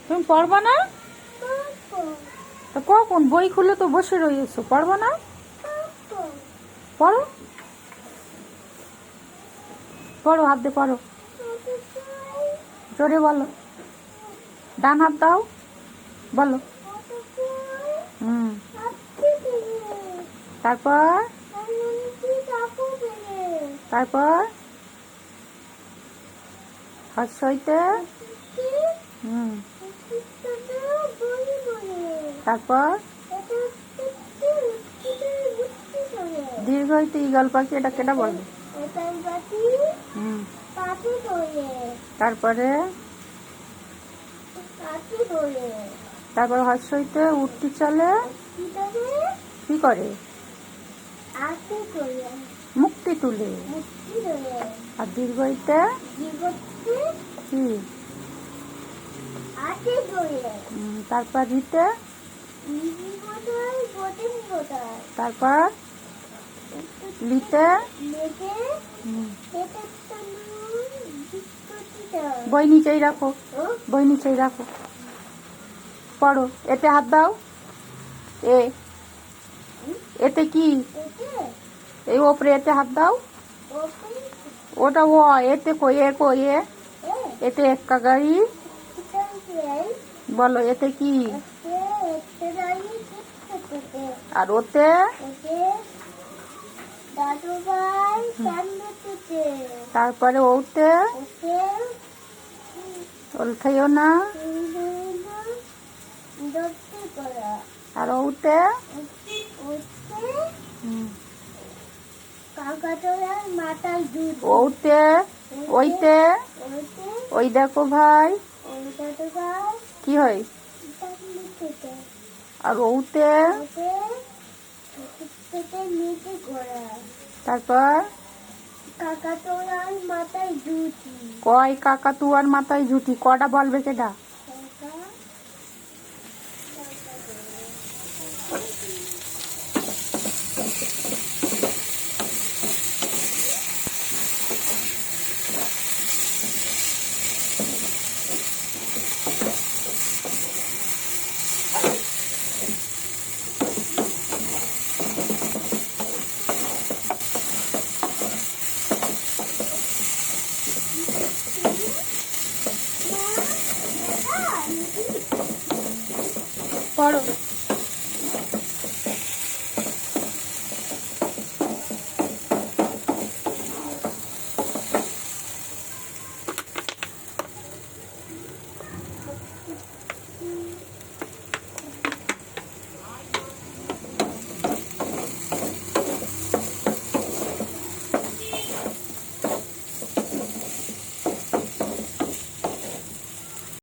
তুমি পড়বা না? তো কখন বই খুলে তো বসে রয়েছো, পড়বা না? পড়ো পড়ো, হাত দিয়ে পড়ো, জোরে বলো। ডান হাত দাও, বলো। তারপর তারপর হইতে তারপর দীর্ঘ হইতে ঈগল পাখি, এটা কেটা বলবে? তারপরে তারপর হর্ষ হইতে উঠতি চলে, কি করে? মুক্তি তুলে। আর দীর্ঘ হইতে কি? তারপর রিতে, তারপর লিতে। বই নিচেই রাখো, বই নিচেই রাখো, পড়ো। এতে হাত দাও। এতে কি? এই ওপরে এতে হাত দাও। ওটা ও, এতে কই? এ কই? এতে এক্কা গাড়ি, বলো। এতে কি? আর ওতে? তারপরে ওতে ওলখাইও না। আর ওতে ওতে ওইতে ওই দেখো ভাই, কি হয়? আর ওতে তারপর কয় কাকাতুয়ার মাথায় ঝুটি, কটা বলবে কেটা? পড়ো।